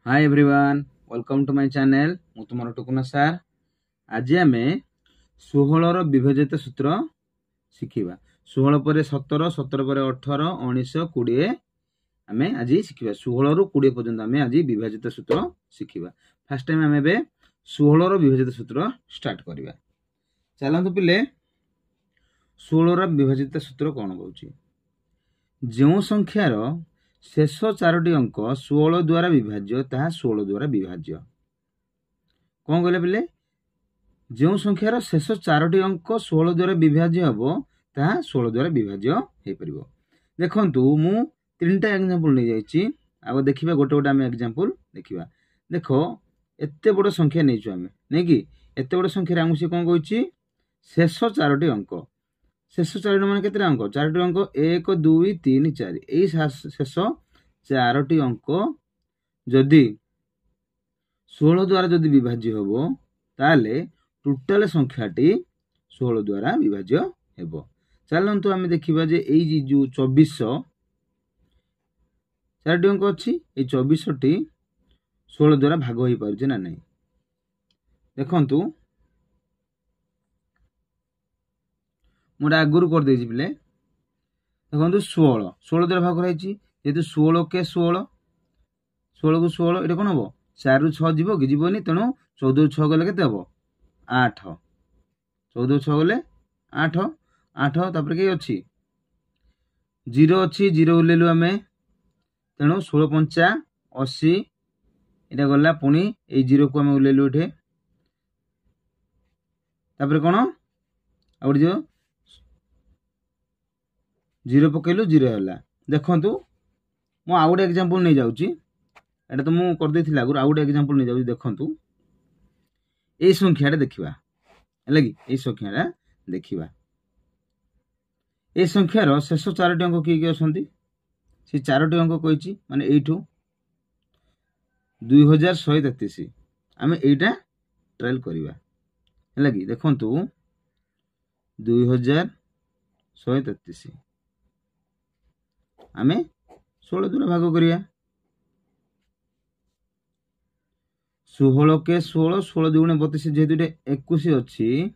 Hi everyone, welcome to my channel. मु तुमर टुकुना सार। आज आम 16 विभाजित सूत्र शिखा। 16 पर 17, 17 पर 18, 19, 20 आम आज शिखा। 16 रु 20 पर्यंत आम आज विभाजित सूत्र शिखा। फास्ट टाइम आम 16 विभाजित सूत्र स्टार्ट करवा। चलतु पिले 16 विभाजित सूत्र कौन कौची। जो संख्यार शेष 4टी अंक 16 द्वारा विभाज्य ताहा 16 द्वारा विभाज्य। कौन कहले पिले, जो संख्यार शेष 4टी अंक 16 द्वारा विभाज्य हम ताहा 16 द्वारा विभाज्य हो पार। देखु मु 3टा एग्जांपल नहीं जाइए। आग देखा गोटे गोटे आम एग्जांपल देखा। देख एत बड़ संख्या नहीं आम नहीं कि एत बड़ संख्या आमको सी कौन कह शेष 4टी अंक। शेष 4टी मान के अंक 4टी अंक 1 2 3 4 यही शेष 4टी अंक जदि 16 द्वारा जदि विभाज्य हम ताले टोटाल संख्याटी 16 द्वारा विभाज्य हेब। चलतु आम देखा जे यही जो 24 4टी अंक अच्छी 24टी 16 द्वारा भाग हो पारे ना नहीं। देखु मुझे आगुरी कर दे पे देखो 16 द्वारा भाग कराई जेहतु 16 के 16 को 16 ये कौन हम 4 रु 6 जीव कि जीवनी तेणु 14 रु 6 गले के 8 14 रु 6 गले 8 8 तापर कई अच्छी 0 अच्छी 0 उल्लेलु आम तेणु 16 पंचा 80 यहाँ गला पुणी ये 0 को आम उल्लेलु ये कौन आउ जो 0 पकेलु 0 है। देखु मु आउ गोटे एग्जांपल नहीं जाऊँगी। एटा तो मुझे करदे आगुरी आउ गोटे एग्जांपल नहीं जाऊँ। देखु ये संख्या देखा है कि ये संख्या देखा ये संख्यार शेष 4टी अंक किए अच्छा से 4टी अंक कही माने यू 2133 आम यहीटा ट्रायल करवा है कि देखु 2133 आम 16 द्वारा भाग करिया। 16 के 16 16 दुगुणे 32 जेहेतु 21 अच्छी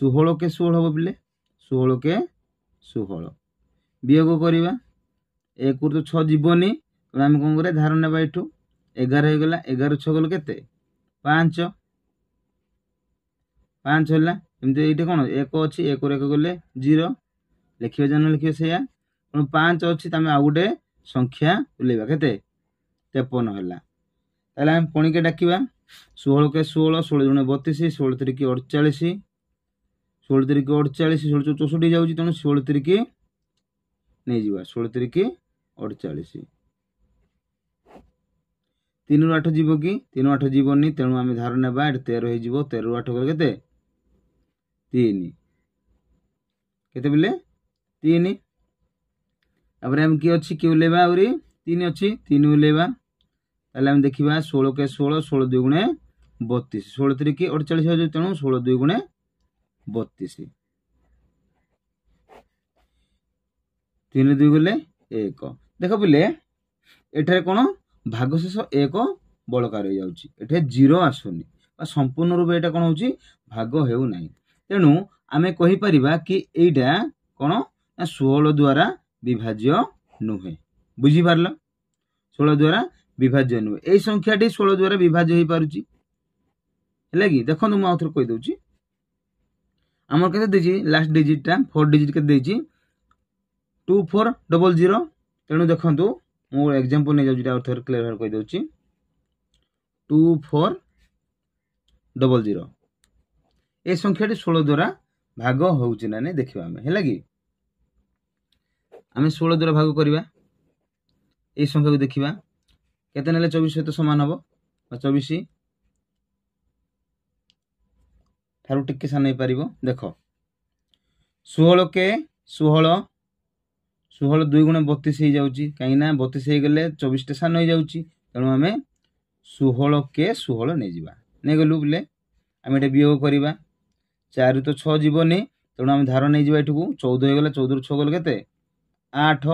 16 के 16 हम पे 16 के 16 वियोग करवा 1 तो 6 जीवनी आम कौन कर धार ना यू 11 हो गला 11 6 गल के 5 5 है एमती ये कौन 1 अच्छी 1 1 गले 0 लिखे जान लिखे से 5 अच्छी आम आउ गोटे संख्या उल्लेवा के 53 है। आम पुणी के डाकिवा 16 के 16 16 दुणे 32 16 3 48 16 3 48 16 64 जाऊँगी तेणु 16 3 नहीं जा 16 3 48 3 रु 8 जीव कि 3 रु 8 जीवनी तेणु आम धार ना 13 हो 13 रु 8 गले के 3 केते बिले 3 तापर आम किए अच्छी किए उल्लेवा आउरी 3 अच्छी 3 उल्लेवा आम देखा 16 के 16 16 2 गुणे 32 16 3 48 हो तेणु 16 2 गुणे 32 3 2 गले 1 देख पिले एठारे कौन भागशेष 1 बलकार हो जाए 0 आसुनी संपूर्ण रूप एटा कौन हो भाग हो ना तेणु आम कहीपर कि यहीटा कौन 16 द्वारा विभाज्य नुहे। बुझीपार 16 द्वारा विभाज्य नुहे यही संख्याटी 16 द्वारा विभाज्य हो पारुची है कि देखो मुझे आउ थे कहीदे आमर के लास्ट डिजिटा 4 डिजिट के 2400 तेणु देखु मो एग्जांपल नहीं जाऊँ थे क्लियर कहीदे 2400 ये संख्याटी 16 द्वारा भाग होची ना नहीं देखा आम है कि आम 16 द्वारा भाग करवा ये संख्या को देखा केते नेले 24 सहित सामान हम 24 ठारू टिके सान हो पार। देख 16 के 16 16 2 गुणे 32 हो जाऊँगी कहीं 32 हो गले 24 टे सान हो जाऊँगी तेणु आम 16 के 16 नहीं जा नहीं गलु बोले आम ये वियोग करवा 4 तो 6 जीवनी तेणु आम धार नहीं जावा ये 14 हो गला 14 रु 6 गल के 8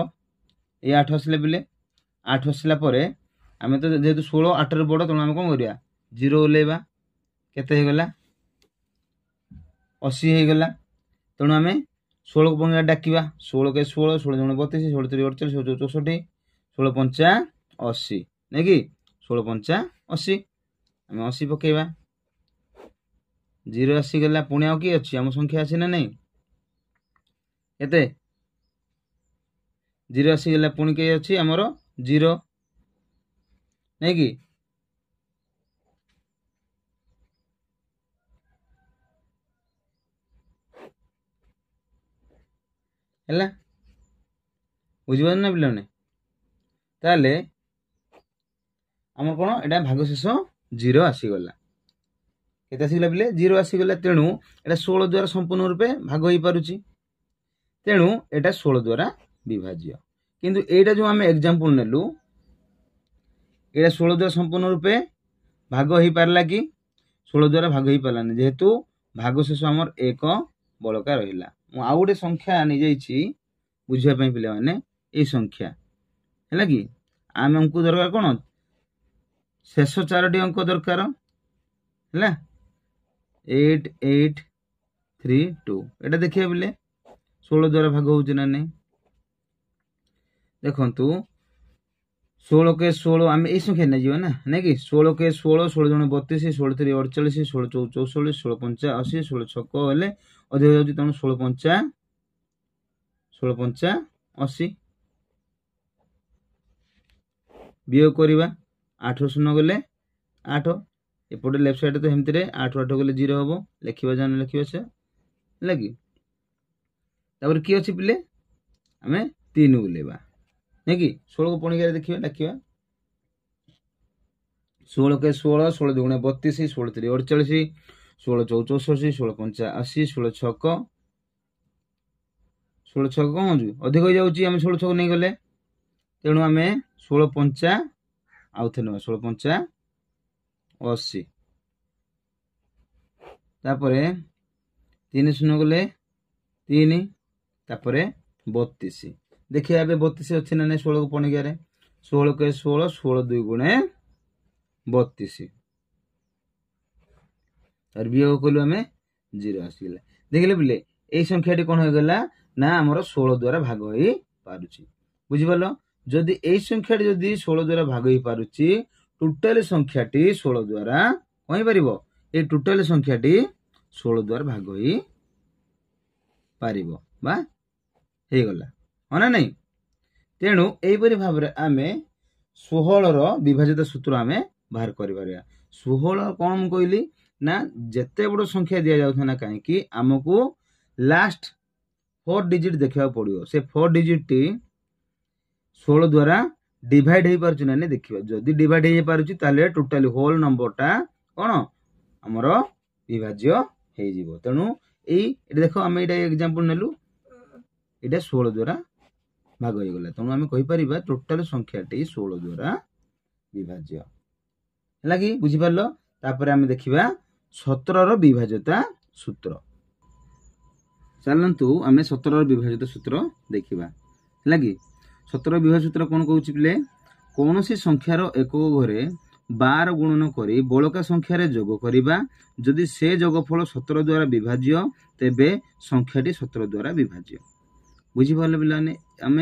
ये 8 आसले बोले 8 आसला आम तो जेहेतु 16 8 बड़ तेणु आम कौन करवा 0 ओल्लैवा केते होगला 80 होगला तेणु आम 16 को पंजा डाकिवा 16 के 16 16 जन 32 16 3 48 16 64 16 पंचा 80 नहीं कि 16 पंचा 80 आम 80 पकेवा 0 आसीगला पुणी आउ कि अच्छी आम संख्या आसी ना नहीं केते 0 आसीगला पुणी के अच्छी आमर 0 नहीं कि है बुझे ना पे ताले आम कौन एटा भाग शेष 0 आसीगला केते आसीगला पे 0 आसीगला तेणु एटा 16 द्वारा संपूर्ण रूपे भाग हो पारुची तेणु एटा 16 द्वारा विभाज्य किंतु एटा जो आम एग्जांपल नेलु एटा 16 द्वारा संपूर्ण रूपे भाग हो पारला कि 16 द्वारा भाग हो पारलानी जेहेतु भाग शेष आमर 1 बलका रहिला मु आउ गोटे संख्या नहीं जाइछि बुझिया पई पिले माने ए संख्या हैला कि आम हमको दरकार कोन शेष 4टी अंक दरकार हैला 8 8 3 2 एटा देखिए बिले 16 द्वारा भाग होउछ ना नहीं देखंतु 16 के 16 आम ए संख्या नहीं जीवा ना नहीं कि 16 के 16 16 जन 32 16 3 48 16 44 16 पंचा 80 16 छक हेले अधिक हो जाउछ तनु 16 पंचा 80 वियोग करवा 8 शून्य गले 8 एपटे लेफ्ट साइड तो हेमती 8 8 गले 0 हम लिखा जान लिखा से लगी तापर किए अच्छी पिले आम 3 बुलेवा नहीं कि 16 को पणिकार देखिए डाकिया 16 के 16 16 दुगुणे 32 16 3 48 16 4 64 16 पंचा 80 16 छक 16 छक कौन हो अधिक हो जाऊँगी आम 16 छक नहीं गले तेणु आम 16 पंचा आउ थे 16 पंचा 80 तापरे 3 शून्य गले 3 तापरे 32 देखिए ए 32 अच्छी ना नहीं 16 को पणिकार 16 के 16 16 2 गुणे 32 और वियोग कलु आम 0 आसगला देखिले बोले यही संख्याटी कौन हो गला ना आमर 16 द्वारा भाग हो पारुची बुझिपाल जदि यही संख्याटी जदि 16 द्वारा भाग हो पारुची टोटाल संख्याटी 16 द्वारा कहि परिबो ए टोटाल संख्याटी 16 द्वारा भाग हो पारिबो बा हे गला होना नहीं तेणु एपरी भाव में आम 16 रो विभाजित सूत्र आम बाहर कर 16 कौन कहली ना जिते बड़ संख्या दि जाऊ ना कहीं आमको लास्ट 4 डिजिट देखा पड़ो से 4 डिजिट टी 16 द्वारा डिवाइड हो पार्छ ना नहीं देखिए जदि डिवाइड हो पार्छ ताले टोटाली होल नंबरटा कौन आमर विभाज्य हो तेणु ये देख आम ये एग्जांपल नेलु ये 16 द्वारा भाग हो गला तेणु आम कहीपर टोटाल संख्याटी 16 द्वारा विभाज्य है कि बुझिपार तापर आम देखा 17 रो विभाज्यता सूत्र चलतु आम 17 रो विभाज्यता सूत्र देखा है कि 17 विभाज्य सूत्र कौन कहूँ पिले कौन सी संख्यार एक घरे 12 गुणन करी बड़का संख्यार जोग करिबा जदि से जोगफल 17 द्वारा विभाज्य तेबे संख्याटी 17 द्वारा विभाज्य बुझिपारे पे आम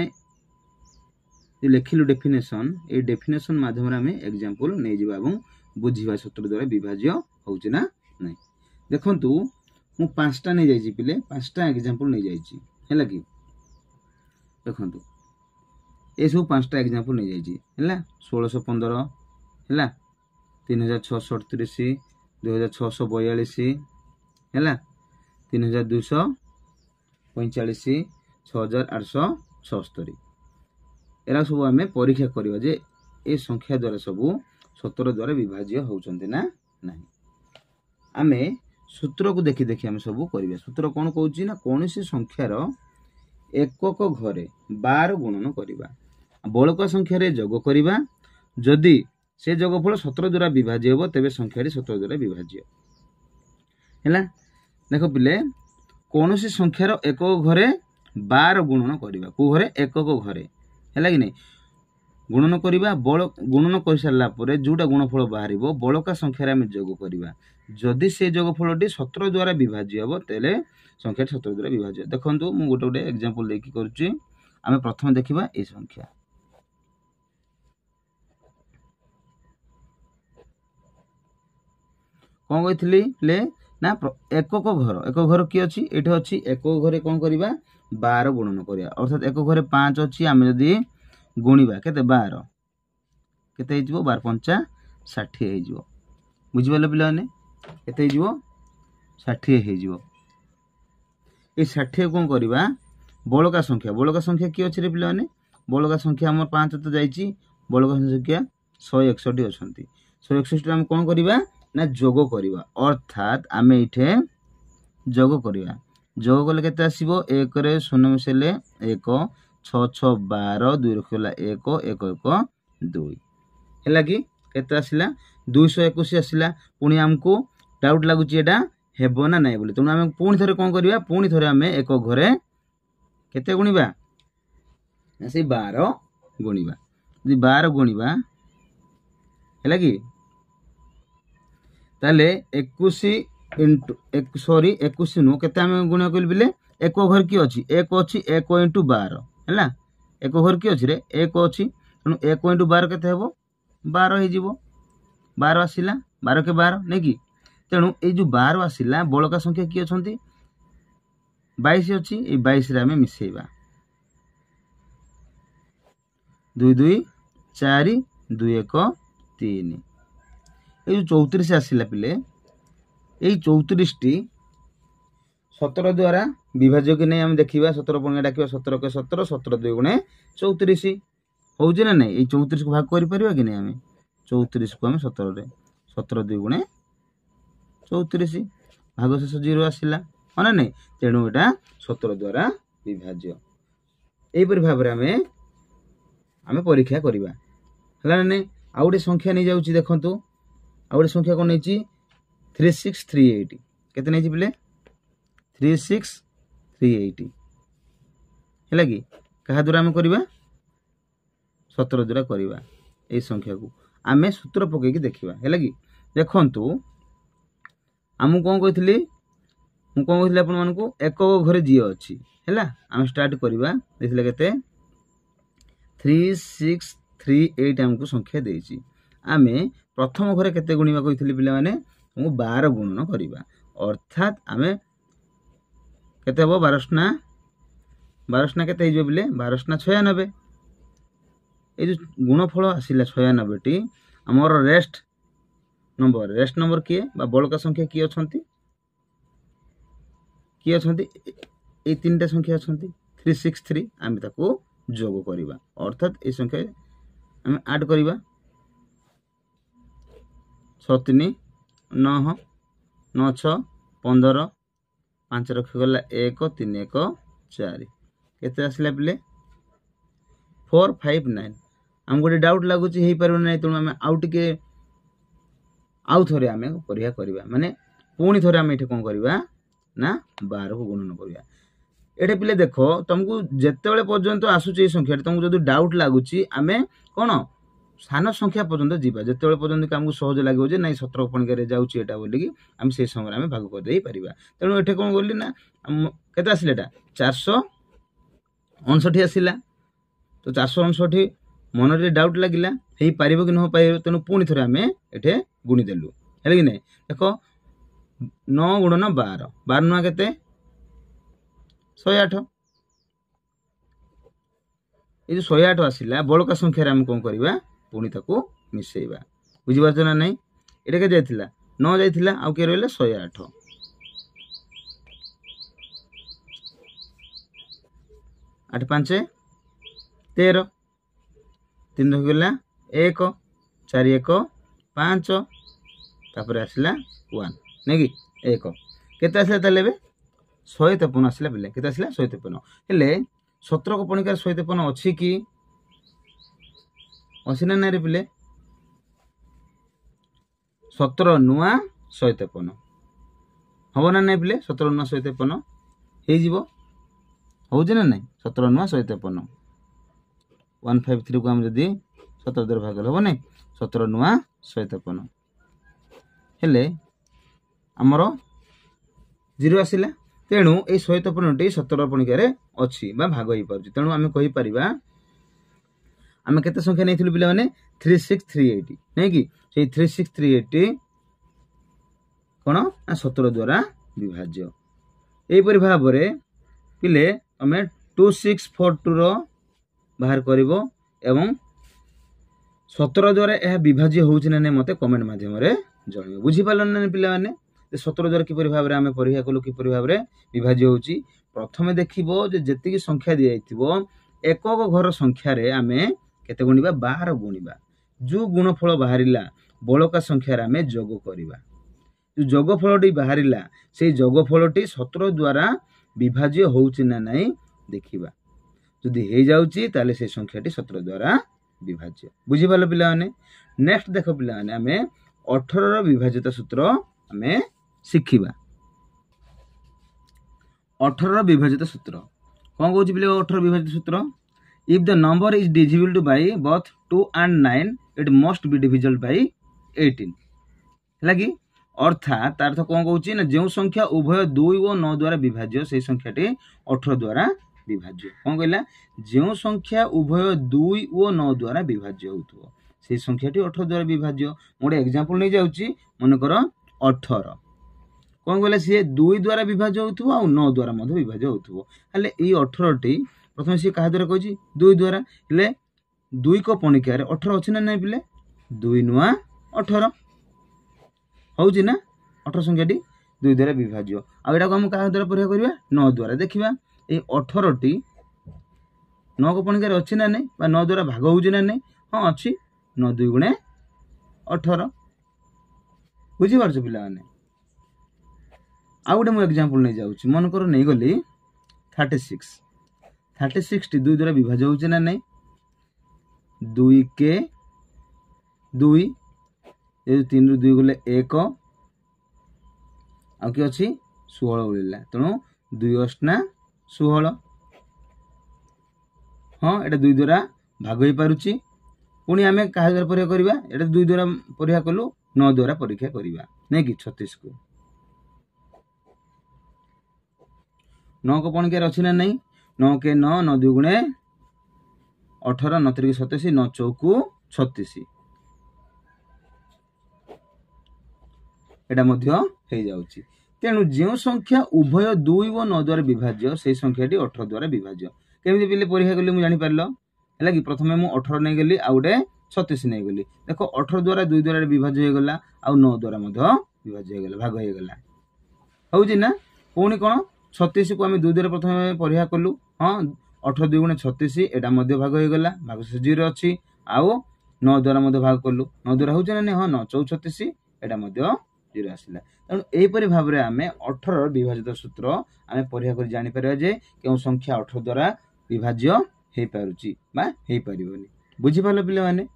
लिखिलु डेफिनेशन ए डेफिनेशन माध्यम आम एग्जांपल नहीं जावा और बुझा 17 द्वारा विभाज्य होउछि ना नहीं देखंतु मु 5टा नहीं जाइछि पिले 5टा एग्जांपल नहीं जाइछि हैला कि देखंतु ए सब 5टा एग्जांपल नहीं जाइछि हैला 1615 हैला 3638 2642 हैला 3245 6876 एरा सब आम परीक्षा करवा जे ए संख्या द्वारा सब 17 द्वारा विभाज्य होउछन्ते ना नहीं आम सूत्र को देखी देखी आम सब करवा सूत्र कौन कहूँ ना कौन सी संख्यार एकक घरे 12 गुणन करवा बड़का संख्यार जोग करवा जदि से जोगफल 17 द्वारा विभाज्य हो तेबे संख्याटी 17 द्वारा विभाज्य है देख पिले कौन सी संख्यार एकक घरे 12 गुणन करवा को घरे एकक घरे है कि नहीं गुणन करवा गुणन कर सारा जोटा गुणफल बाहर बड़का संख्यार आम जोग करवा जदि से जोगफलटी 17 द्वारा विभाज्य हम तेल संख्या 17 द्वारा विभाज्य देखो मुझे गोटे गोटे एग्जांपल देखिए करुच्ची आम प्रथम देखा ये संख्या कौन कही ना एक घर किए अच्छी ये अच्छी एक घरे कौन करवा 12 गुणन करवा अर्थात एक घरे 5 अच्छी आम जदि गुणवा के 12 केते 12 पंचा 60 हो बुझिपारे पे केते 60 हो ये 60 कौन करवा बड़का संख्या किए अच्छे पे बड़का संख्या आम 5 तो जाइए बड़का संख्या 161 अच्छा 161 आम कौन करवा ना जोग करवा अर्थात आम ये जोग करवा जोग कले केते आसीबो 1 रे 0 मिसेले 1 6 6 12 2 रखला 1 1 1 2 हैला कि केते आसिला 221 आसिला पुणी हमको डाउट लागुची एटा हेबो ना नाही बोली तनु हम पुणी थरे कोन करबा पुणी थरे हम एक घरे केते गुणिबा से 12 गुणिबा यदि 12 गुणिबा हैला कि ताले 21 इंटू 21 नु केते हम गुण कइल बिले एक घर की अछि 1 इंटू 12 हैला एक घर की अछि रे 1 अछि तनु 1 इंटू 12 केते हेबो 12 हे जिवो 12 आसिला 12 के 12 नै कि तेणु ये जो 12 आसिला बड़का संख्या किए अछंती 22 अछि ए 22 रे हमें मिसेइबा 2 2 4 2 1 3 ये जो 34 आसिला पिले यही 34 टी 17 द्वारा विभाज्य कि नहीं हम देखा 17 पुणी डाक 17 के 17 17 2 गुणे 34 हो ना ये 34 को भाग कर कि नहीं आम 34 को आम 17 2 गुणे 34 भाग शेष 0 आसला हाँ ना नहीं तेणु यहाँ 17 द्वारा विभाज्य यहीपरि भाव आम परीक्षा करवा है ना आउ गोटे संख्या नहीं जाऊँगी देखूँ आउ गोटे संख्या कौन नहीं 3638 केते नहीं पिले 3638 है कि क्या द्वारा आम करवा 17 द्वारा करवा ये संख्या को आम सूत्र पकईकि देखा है कि देखु आम कौन कही मुझे कौन कही आपको एक घरे जी अच्छी है आम स्टार्ट करवा देखिए केते 3638 आमको संख्या देची आम प्रथम घरे केते गुणिबा कही पिला माने 12 गुणन करवा अर्थात आम केते हम 12 केते हो बोले 12 96 ये जो गुणफल आसिला 96 टी आमर रेस्ट नंबर किए बड़का संख्या किए अच्छा ये 3टा संख्या अच्छा 363 आम ताको जोग करवा अर्थात ये संख्या आम ऐड करवा 6 3 9 9 6 15 5 रखीगला 1 3 1 4 केते आसला पिले 459 आम गोटे डाउट लगुच हो पार ना तेणु आम आउ टे आउ थे आम परीक्षा करवा माने पुणी थे आम ये कौन करवा ना 12 को गुणन करवा ये पिले देख तुमको जिते पर्यंत आसूची संख्या तुमको जो डाउट लगुच आम कौन सान संख्या पर्यंत जीवा जिते पर्यंत आमको सहज लगे ना 17 पणिकार जाऊँगी बोलिकी आम से समय आम भाग करदे पारिबा तेणु ये कौन कली ना केते आसिला 459 आसिला तो 459 मन रे डाउट लगिला हे पारिबो कि न पारिबो तेणु पुणी थे आम ये गुणीदेलु है कि नहीं देख 9 गुणन 12 12 नुआ केते 108 ये जो 108 आसिला बड़का संख्यार आम कौन करवा पुणी ताको मिसेइबा बुझिपारछ ना नहीं एटा के जाइथिला 9 जाइथिला आउ के रहले 108 8 5 13 3 रहिगला 1 4 1 5 तापर आसला 1 नहीं कि 1 केते आसला ताले 153 आसला पिले केते आसला 153 हेले 17 को पणिकार 153 अछि कि अच्छी ना रे पिले 17 नुआ 153 हम ना नहीं पिले 17 नुआ 153 हो ना नहीं 17 नुआ 153 153 को हम जदि 17 द्वारा भाग हेब नहीं 17 नुआ 153 हेले आमर 0 आसिला तेणु ये 153 टी 17 पणिकार अच्छी भाग हो पार तेणु आम कहीपर आम केते संख्या नहीं पे मैंने 3638 नहीं कि 3638 कौन ना 17 द्वारा विभाज्य यहीपरि भाव में पिले तुम 2642 बाहर कर 17 द्वारा यह विभाज्य होउछि ना मत कमेंट माध्यम जन बुझीपार ना पे 17 द्वारा किपर भाव में आम परीक्षा कलु किपर भाव में विभाज्य होउछि प्रथम देखिबो जे जेतिकी संख्या दि जाइथिबो एकक घर संख्यार आम केते गुणिबा 12 गुणिबा जो गुणफल बाहरिला बलका संख्यार आम जोग करवा जो जोगफलटी बाहरिला से जोगफलटी 17 द्वारा विभाज्य होउछि ना नहीं देखिबा जदि हे जाउछि ताले से संख्याटी 17 द्वारा विभाज्य बुझीपाल पिला माने नेक्स्ट देख पिला माने आमे 18 रो विभाज्यता सूत्र आमे शिखिबा 18 रो विभाज्यता सूत्र कोन कहउछि पिले 18 विभाज्यता सूत्र if the number is divisible by both 2 and 9 it must be divisible by 18 लागी अर्थात अर्थ कौन कहूँ ना जो संख्या उभय 2 और 9 द्वारा विभाज्य से संख्याटी 18 द्वारा विभाज्य कौन कहला जो संख्या उभय 2 और 9 द्वारा विभाज्य होतो से संख्याटी 18 द्वारा विभाज्य मोटे एग्जांपल नहीं जाउची मनकर 18 कौन कहला सी 2 द्वारा विभाज्य होतो और 9 द्वारा मध्य विभाज्य होतो हले ई 18 टी प्रथम सी कहा द्वारा कहजी 2 द्वारा हले 2 को पणिकार 18 अछि ना नहीं पिले 2 नुआ 18 होउछि ना 18 संख्याटी 2 द्वारा विभाज्य आ एटा को हम कहा द्वारा परीक्षा करबा 9 द्वारा देखिबा ए 18 टी 9 को पणिकार अछि ना नहीं बा 9 द्वारा भाग होउछि ना नहीं हां अछि 9 2 गुणे 18 बुझी पारछ पिला माने आ गोटे मु एग्जांपल नै जाउछि मन करो नै गली 36 टी 2 द्वारा विभाज्य होउछि ना नहीं 2 के 2 ये 3 रु 2 गले 1 आ कि अछि 16 उलिला तेणु 2 अष्टा 16 हाँ एटा 2 द्वारा भाग हो पारुछि पुणी आमे कहा द्वारा परीक्षा करबा एटा 2 द्वारा परीक्षा कलु 9 द्वारा परीक्षा करबा नै कि 36 को 9 को पणिकार अछि ना नहीं 9 के 9 9 2 गुणे 18 9 3 27 9 चौकु 36 एटा मध्य हे जाउछि तेणु जो संख्या उभय 2 और 9 द्वारा विभाज्य से संख्याटी 18 द्वारा विभाज्य केमिति पिले परीक्षा कले मु जानि पारलो हला कि प्रथमे मु 18 नै गेली आ उडे 36 नै गेली देखो 18 द्वारा 2 द्वारा विभाज्य हो गला आ 9 द्वारा मध्य विभाज्य हो गला भाग हो गला होउछि ना पुणी कोन 36 को हम 2 द्वारा प्रथमे परीक्षा कलु हां 18 2 गुणे 36 एटा मध्य भाग हो गला भाग से 0 अछि आ 9 द्वारा मध्य भाग कलु 9 द्वारा होउछि ना नै हां 9 4 36 एटा मध्य 0 आसिला तेणु एहीपरि भाव में आम 18 विभाजित सूत्र आम परीक्षा कर जानी पारे जे क्यों संख्या 18 द्वारा विभाज्य हो पारुछि बा हो पारिबोनी बुझी पालो पिले माने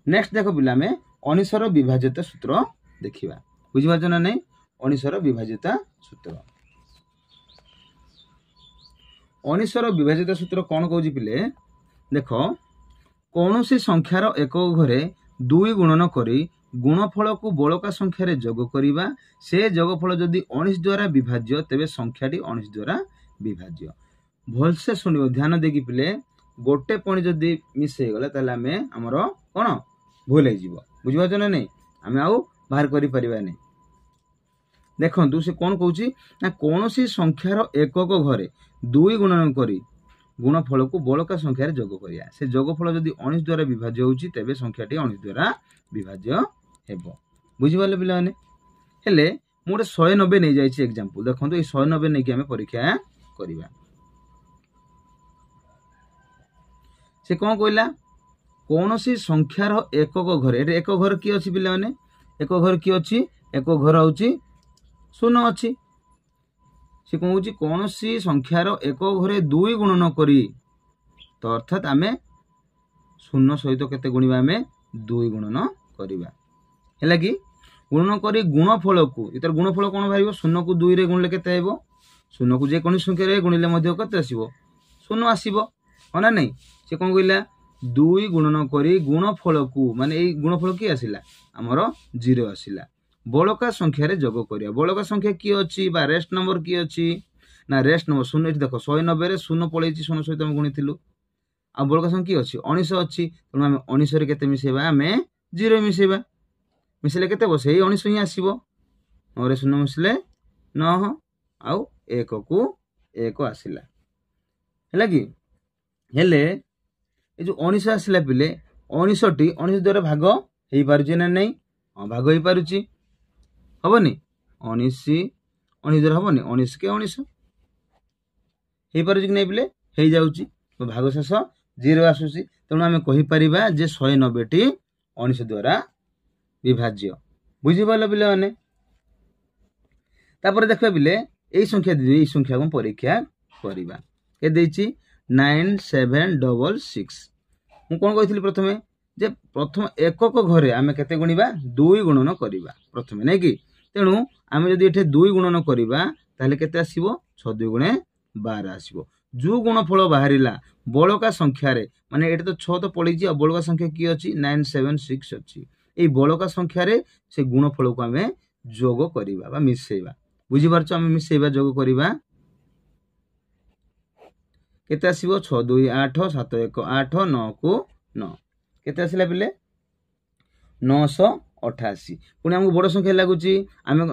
नेक्स्ट देखो पिला में 19 रो विभाजित सूत्र देखिबा बुझी पाछ ना नै 19 रो विभाजित सूत्र 19 रो विभाजित सूत्र कोन कहूछि पिले देखो कोनोसी संख्यार एक घरे 2 गुणन करी गुणफल को बलका संख्यार जोग करिबा से जोगफल जदि 19 द्वारा विभाज्य तेबे संख्याटी 19 द्वारा विभाज्य भलसे सुनियो ध्यान देकी पिले गोटे पणी जदि मिस हे गले ताले हमें हमर कोन भूल हे जिवो बुझिबा छ ना नै हमें आउ बाहर करि परिबा नै देखंतु से कोन कहूची ना कोनोसी संख्यार एकक घरे 2 गुणन करी गुणफल को बलका संख्यार जोग करिया से जोगफल जदि 19 द्वारा विभाज्य होची तेबे संख्याटी 19 द्वारा विभाज्य हेबो बुझिबाले पिला माने हेले मु 190 नै जाईछि एग्जांपल देखंतु ए 190 नै कि हमें परीक्षा करिबा से कोन कहला कोनोसी संख्यार एकक घरे एटे एक घर की अछि पिला माने एक घर की अछि एक घर होची शून्य अछि से कोन होची कोनोसी संख्यार एक घरे 2 गुणन करी तो अर्थात आमे शून्य सहित केते गुणिबा आमे 2 गुणन करिबा हैला कि गुणन करी गुणफल को इतर गुणफल कोन भाइबो शून्य को 2 रे गुणले केते हेबो शून्य को जे कोन संख्या रे गुणिले मध्ये केते आसीबो शून्य आसीबो होना नै से कोन कइला दुई गुणन करी गुणफल को माने एई गुणफल की आसिला हमर 0 आसिला बड़का संख्या रे जोग करिया बड़का संख्या की अछि बा रेस्ट नंबर की अछि ना रेस्ट नंबर शून्य एठी देखो 190 रे शून्य पळेछि शून्य सहित हम गुणिथिलु आ बड़का संख्या की अछि 19 अछि तनो हम 19 रे केते मिसेबा हमें 0 मिसेबा मिसले केते बसे 19 ही आसीबो 9 रे शून्य मिसले 9 आउ 1 को 1 आसिला हैला कि हेले ए जो 19 आसिला पिले 19 टी 19 द्वारा भाग हेई पारुछि ना नहीं हां भाग हेई पारुछि हबनी 19 19 द्वारा हबनी 19 के 19 हेई पारुछि कि नै पिले हेई जाउछि तो भाग शेष 0 आसुछि तणु आमे कहि परिबा जे 190 टी 19 द्वारा विभाज्य बुझि पालो पिले माने तापर देखबा पिले एई संख्या को परीक्षा करिबा के देछि 9766 मु कोन कहितली प्रथमे जे प्रथम एकक घरे आमे केते गुणिबा 2 गुणन करिबा प्रथमे नै कि तेनु आमे जदि एठे 2 गुणन करिबा ताले केते आसीबो 6 2 गुणे 12 आसीबो जो गुणफल बाहरिला बळका संख्या रे माने एटे तो 6 तो पळिछि आ बळका संख्या की अछि 976 अछि ए बळका संख्या रे से गुणफल को आमे जोग करिबा बा मिसेबा बुझि पारछ आमे मिसेबा जोग करिबा केते आसीबो 6 2 8 7 1 8 9 को 9 केते आसिला पिले 988 पुणी हमको बड़ संख्या लागुची आमे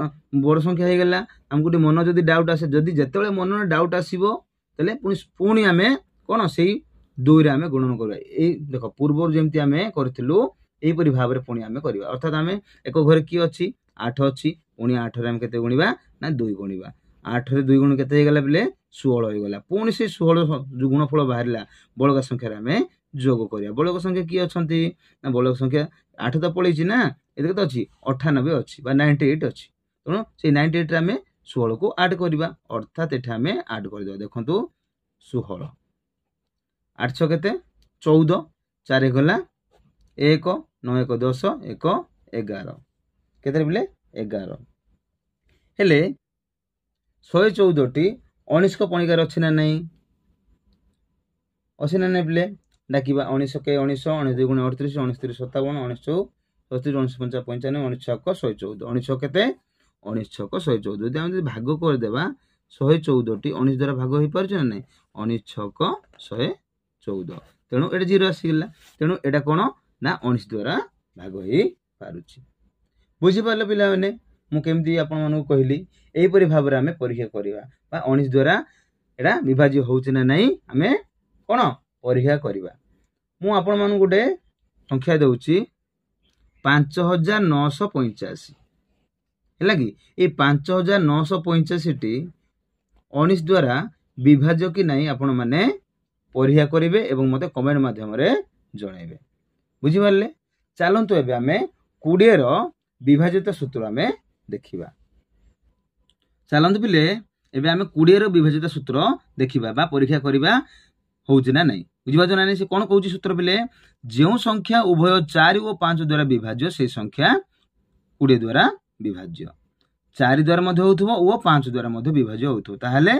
बड़ संख्या हे गेला हमको मन जदी डाउट आसे जदी जेतेबेले मन डाउट आसीबो तले पुणी आमे कोन सेही 2 रे आमे गुणन करबा ए देखो पूर्व जेमति आमे करथिलु एही परि भाबरे पुणी आमे करबा अर्थात आमे एक घरे की अछि 8 अछि पुणी 8 रे आमे केते गुणिबा ना 2 गुणिबा 8 रे 2 गुण केते हे गेला पिले 16 हे गेला पुणी से 16 जो गुणफल बाहरिला बळका संख्या रे आमे जोग करिया बळका संख्या की अछंती ना बळका संख्या 8 तो पळेछि ना एते तो अछि 98 अछि बा 98 अछि तनो से 98 रे आमे 16 को ऐड करिबा अर्थात एठा आमे ऐड कर देबा देखंतु 16 8 6 केते 14 4 गला 1 9 1 10 1 11 केते बिले 11 हेले 114 टी 19 को पणिकार अछि ना नहीं अछि ना नहीं बिले डाकिबा 19 के 19 19 2 गुणे 38 19 3 57 19 34 19 5 95 19 6 को 114 19 केते 19 6 को 114 जदि हम भाग कर देबा 114 टी 19 द्वारा भाग होई परछ ना नहीं 19 6 को 114 तेनु एटा 0 आसी गेला तेनु एटा कोन ना 19 द्वारा भाग होई पारुछि बुझि पाले पिला माने मु केमती आपन मानु कहली एही परि भाबरे हमें परीक्षा करिवा बा 19 द्वारा एटा विभाज्य होउछि ना नहीं हमें कोन परीक्षा करिवा मु आपन मानु गुटे संख्या देउछि 5985 हैला कि ए 5985 टी 19 द्वारा विभाज्य कि नहीं आपण माने परीक्षा करिवे एवं मते कमेंट माध्यम रे जणाइबे बुझि पारले चलंतु एबे हमें 20 रो विभाजित सूत्र हमें देखिबा चलंतु पिले एबे हमें 20 रो विभाजित सूत्र देखिबा बा परीक्षा करिबा होउछि ना नहीं बुझिबाजो ना नहीं से कोन कहउछि सूत्र पिले जेउ संख्या उभय 4 और 5 द्वारा विभाज्य से संख्या 20 द्वारा विभाज्य 4 द्वारा मध्ये होउथबो ओ 5 द्वारा मध्ये विभाज्य होउथबो ताहाले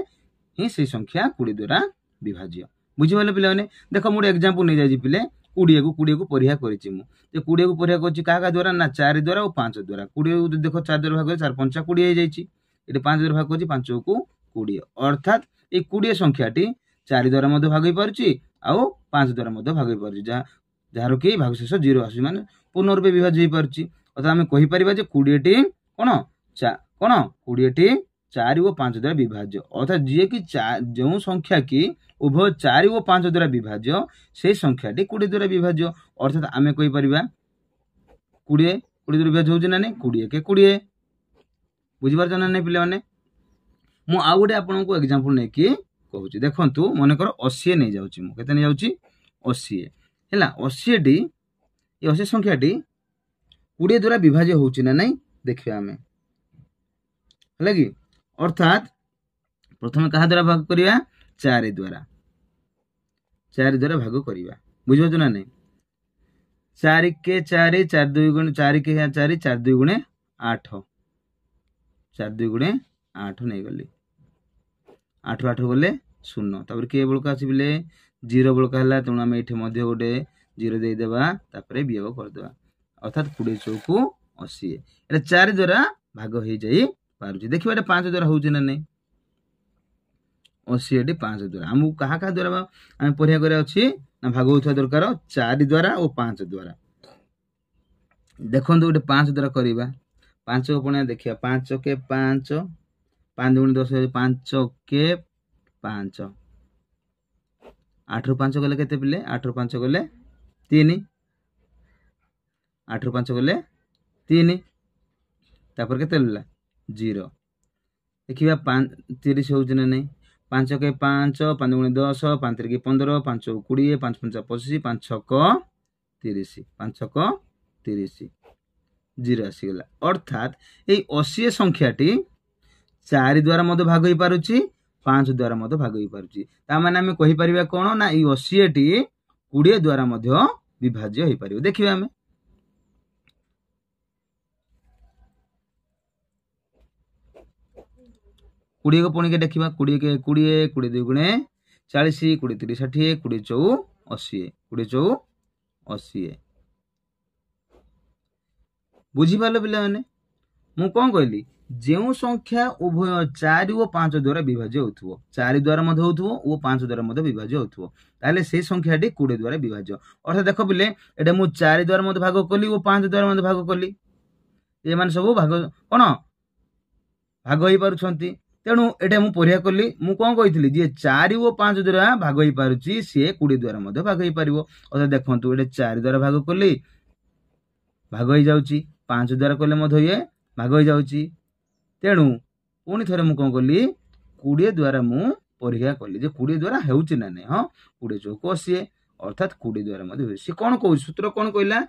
ही से संख्या 20 द्वारा विभाज्य बुझिबाले पिले माने देखो मोर एग्जांपल नै जाई पिले 20 को परीक्षा करिछि मु जे 20 को परीक्षा करछि का द्वारा ना 4 द्वारा और 5 द्वारा 20 को देखो 4 द्वारा भाग 4 5 20 हे जाईछि एते 5 द्वारा भाग करछि 5 को 20 अर्थात ए 20 संख्याटी 4 द्वारा मध्ये भाग होई परछि आ 5 द्वारा मध्ये भाग होई परछि जहार कि भाग शेष 0 आसी माने पूर्ण रूपे विभाज्य होई परछि अर्थात हम कहि परिबा जे 20 टी कोन 20 टी 4 और 5 द्वारा विभाज्य अर्थात जे कि जो संख्या की उभय 4 और 5 द्वारा विभाज्य से संख्याटी 20 द्वारा विभाज्य अर्थात आमे कहि परिबा 20 द्वारा विभाज्य होउछि ना नै 20 के 20 बुझि पारछ ना नै पिले माने मु आ गुटे आपन को एग्जांपल नै कि कहूछि देखंतु मने कर 80 नै जाउछि मु केते नै जाउछि 80 हैला 80 टी ए 80 संख्याटी 20 द्वारा विभाज्य होउछि ना नै देखिबा हमें हैला कि अर्थात प्रथम कहा द्वारा भाग करिया 4 द्वारा भाग करिया बुझियो ना नै 4 के 4 4 2 गुणे 4 के 4 4 2 गुणे 8 4 2 गुणे 8 नै गली 8 8 गले 0 तबर के बळ का आसी बिले 0 बलका है तेणु आम ये गोटे 0 देदेबा तापर वियोग करदे अर्थात 20 चौकु 80 ये 4 द्वारा भाग हो जाई पारुछि देखिबा ये 5 द्वारा होउछि ना नहीं 80 ये 5 द्वारा हमहु कहा कहा द्वारा आम पढ़िया करे अछि ना भाग होथवा दरकार 4 द्वारा और 5 द्वारा देखंतु गोटे 5 द्वारा करिबा 5 को पुणे देखिया 5 के 5 5 गुण 10 5 के 5 8 रु 5 गले केते पिले 8 रु 5 गले 3 8 रु 5 गले 3 तापर केते लला 0 देखिबा 5 30 होउछ ना नहीं 5 के 5 5 गुण 10 5 3 के 15 5 20 5 5 25 5 6 को 30 5 6 को 30 0 आसीगला अर्थात ये 80 संख्याटी 4 द्वारा मध्य भाग हो पारुछि 5 द्वारा मध्य भाग हो पारुछि ता माने हम कहि परिबा कोन ना ये 80 टी 20 द्वारा मध्य विभाज्य हो पारिबो देखिबा हम 20 को पुणी के देखिबा 20 के 20 20 2 गुणे 40 20 3 60 20 4 80 20 4 80 बुझी पालो पिला माने मु कोन कहली जेउ संख्या उभय 4 और 5 द्वारा विभाज्य होथुवो 4 द्वारा मध्य होथुवो और 5 द्वारा मध्य विभाज्य होथुवो ताले से संख्याटी 20 द्वारा विभाज्य अर्थात देखो पिले एटा मु 4 द्वारा मध्य भाग कली और 5 द्वारा मध्य भाग कली ये मान सब भाग कोन भाग होई पारुछंती तेणु एटा मु पढ़िया कली मु कोन कहितली जे 4 और 5 द्वारा भाग होई पारुची से 20 द्वारा मध्य भाग होई पारिबो अर्थात देखंतु एटा 4 द्वारा भाग कली भाग होई जाउची 5 द्वारा कले मध्य ये भाग होई जाउची तेणु पुणी थरे मु कोन कली 20 द्वारा मु परीक्षा कली जे 20 द्वारा हेउची ना नै हां 20 चौक 80 अर्थात 20 द्वारा मध्य होई से कोन कहू सूत्र कोन कहला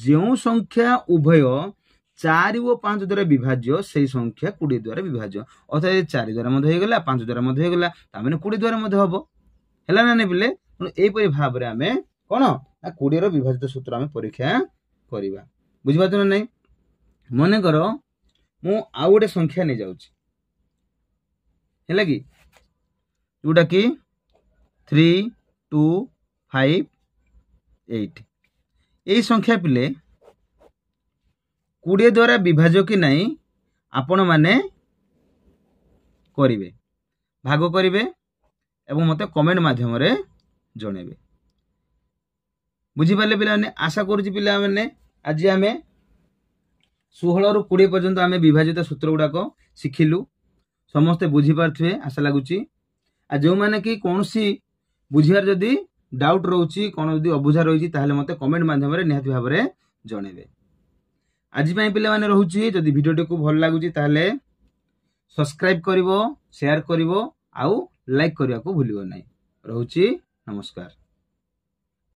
जेउ संख्या उभय 4 और 5 द्वारा विभाज्य से संख्या 20 द्वारा विभाज्य अर्थात 4 द्वारा मध्य हो गेला 5 द्वारा मध्य हो गेला ता माने 20 द्वारा मध्य हबो हैला ना नै बिले एई परि भाव रे हमें कोन 20 रो विभाजित सूत्र हमें परीक्षा करिबा बुझि पाछन नै मने करो मु आ गोटे संख्या नहीं जाउची हैला कि जोटा कि 3 2 5 8 यही संख्या पिले 20 द्वारा विभाज्य कि नहीं आपण माने करिवे भाग करिवे एवं मते कमेंट माध्यम रे जणेबे बुझी पाले पिला ने आशा करूची पिला माने आज हमें 16 रु 20 पर्यंत आम विभाजित सूत्र गुड़ाक शिखिलु समस्ते बुझी पारे आशा लगुच जो मैंने कि कौन सी बुझार जदि डाउट रोची कौन जदि अबुझा रही मत कमेंट माध्यम निहाती भाव में जनइबे आज पिला माने रहुची जदि वीडियो को भल लगुच सब्सक्राइब करिवो शेयर करिवो आउ लाइक करने को भूलियो नहीं रहुची नमस्कार।